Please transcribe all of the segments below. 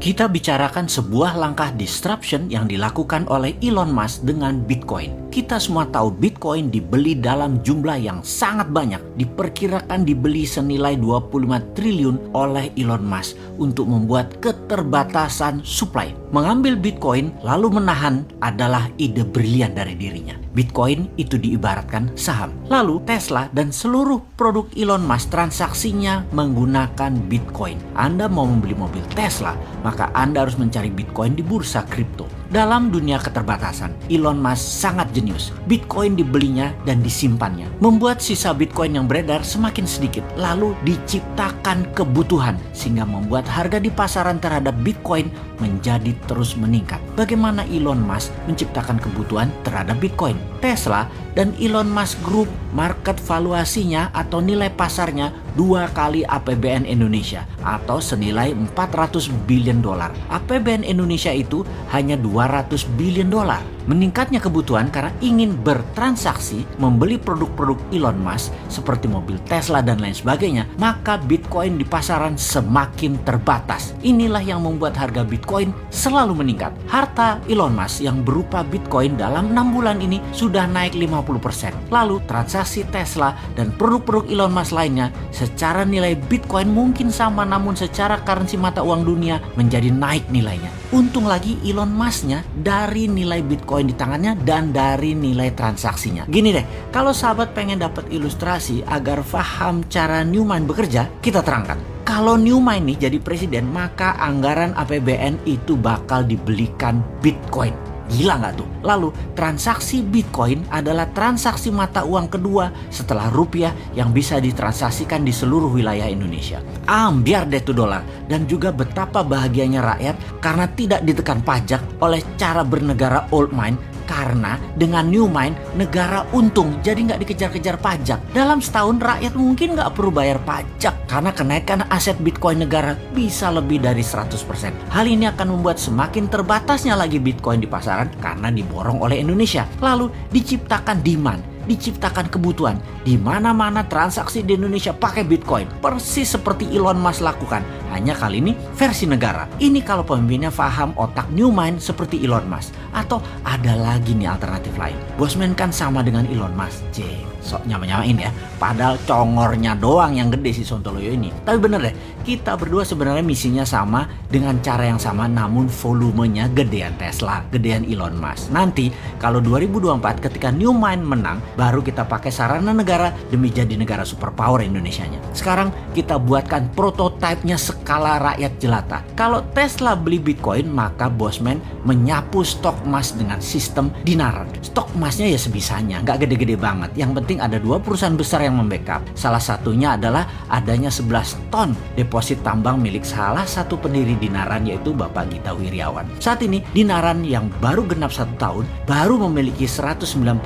Kita bicarakan sebuah langkah disruption yang dilakukan oleh Elon Musk dengan Bitcoin. Kita semua tahu Bitcoin dibeli dalam jumlah yang sangat banyak. Diperkirakan dibeli senilai 25 triliun oleh Elon Musk untuk membuat keterbatasan supply. Mengambil Bitcoin lalu menahan adalah ide brilian dari dirinya. Bitcoin itu diibaratkan saham. Lalu Tesla dan seluruh produk Elon Musk transaksinya menggunakan Bitcoin. Anda mau membeli mobil Tesla, maka Anda harus mencari Bitcoin di bursa kripto. Dalam dunia keterbatasan, Elon Musk sangat jenius. Bitcoin dibelinya dan disimpannya, membuat sisa Bitcoin yang beredar semakin sedikit, lalu diciptakan kebutuhan sehingga membuat harga di pasaran terhadap Bitcoin menjadi terus meningkat. Bagaimana Elon Musk menciptakan kebutuhan terhadap Bitcoin? Tesla dan Elon Musk Group market valuasinya atau nilai pasarnya 2 kali APBN Indonesia atau senilai 400 billion dolar. APBN Indonesia itu hanya 200 billion dolar. Meningkatnya kebutuhan karena ingin bertransaksi membeli produk-produk Elon Musk seperti mobil Tesla dan lain sebagainya, maka Bitcoin di pasaran semakin terbatas. Inilah yang membuat harga Bitcoin selalu meningkat. Harta Elon Musk yang berupa Bitcoin dalam 6 bulan ini sudah naik 50%. Lalu transaksi Tesla dan produk-produk Elon Musk lainnya secara nilai Bitcoin mungkin sama, namun secara currency mata uang dunia menjadi naik nilainya. Untung lagi Elon Musk-nya dari nilai Bitcoin di tangannya dan dari nilai transaksinya. Gini deh, kalau sahabat pengen dapat ilustrasi agar paham cara Newmind bekerja, kita terangkan. Kalau Newmind nih jadi presiden, maka anggaran APBN itu bakal dibelikan Bitcoin. Gila nggak tuh? Lalu transaksi Bitcoin adalah transaksi mata uang kedua setelah rupiah yang bisa ditransaksikan di seluruh wilayah Indonesia. Ambiar deh tuh dolar. Dan juga betapa bahagianya rakyat karena tidak ditekan pajak oleh cara bernegara old mind. Karena dengan Newmind negara untung, jadi nggak dikejar-kejar pajak. Dalam setahun rakyat mungkin nggak perlu bayar pajak karena kenaikan aset Bitcoin negara bisa lebih dari 100%. Hal ini akan membuat semakin terbatasnya lagi Bitcoin di pasaran karena diborong oleh Indonesia. Lalu diciptakan demand, diciptakan kebutuhan. Di mana-mana transaksi di Indonesia pakai Bitcoin. Persis seperti Elon Musk lakukan. Hanya kali ini versi negara. Ini kalau pemimpinnya paham otak Newmind seperti Elon Musk. Atau ada lagi nih alternatif lain. Bosman kan sama dengan Elon Musk. Sok nyama-nyamain ya. Padahal congornya doang yang gede si Sontoloyo ini. Tapi bener deh, kita berdua sebenarnya misinya sama dengan cara yang sama, namun volumenya gedean Tesla, gedean Elon Musk. Nanti kalau 2024 ketika Newmind menang, baru kita pakai sarana negara demi jadi negara superpower Indonesianya. Sekarang kita buatkan prototipenya skala rakyat jelata. Kalau Tesla beli Bitcoin, maka Bosman menyapu stok emas dengan sistem dinaran. Stok emasnya ya sebisanya, nggak gede-gede banget. Yang penting ada 2 perusahaan besar yang membackup. Salah satunya adalah adanya 11 ton deposit tambang milik salah satu pendiri Dinaran, yaitu Bapak Gita Wirjawan. Saat ini Dinaran yang baru genap 1 tahun baru memiliki 190.000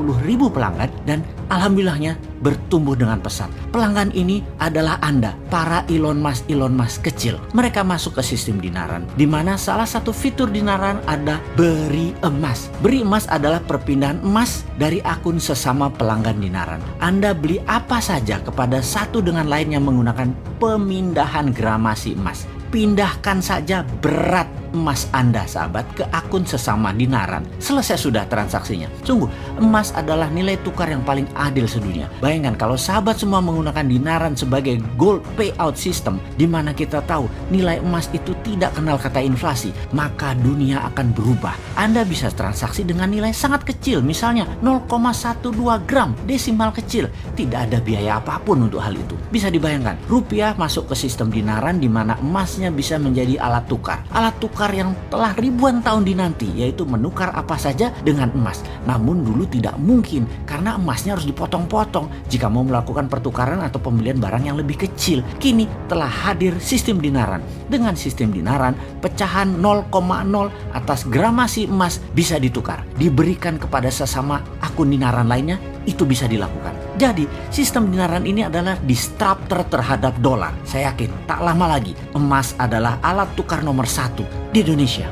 pelanggan dan alhamdulillahnya bertumbuh dengan pesat. Pelanggan ini adalah Anda, para Elon Musk kecil. Mereka masuk ke sistem Dinaran, di mana salah satu fitur Dinaran ada beri emas. Beri emas adalah perpindahan emas dari akun sesama pelanggan Dinaran. Anda beli apa saja kepada satu dengan lainnya menggunakan pemindahan gramasi emas. Pindahkan saja berat emas Anda, sahabat, ke akun sesama Dinaran. Selesai sudah transaksinya. Sungguh, emas adalah nilai tukar yang paling adil sedunia. Bayangkan kalau sahabat semua menggunakan Dinaran sebagai gold payout system, di mana kita tahu nilai emas itu tidak kenal kata inflasi, maka dunia akan berubah. Anda bisa transaksi dengan nilai sangat kecil, misalnya 0,12 gram, desimal kecil. Tidak ada biaya apapun untuk hal itu. Bisa dibayangkan, rupiah masuk ke sistem Dinaran di mana emasnya bisa menjadi alat tukar. Alat tukar yang telah ribuan tahun dinanti, yaitu menukar apa saja dengan emas. Namun dulu tidak mungkin karena emasnya harus dipotong-potong jika mau melakukan pertukaran atau pembelian barang yang lebih kecil. Kini telah hadir sistem Dinaran. Dengan sistem Dinaran, pecahan 0,0 atas gramasi emas bisa ditukar, diberikan kepada sesama akun Dinaran lainnya, itu bisa dilakukan. Jadi sistem Dinaran ini adalah disruptor terhadap dolar. Saya yakin tak lama lagi emas adalah alat tukar nomor 1 di Indonesia.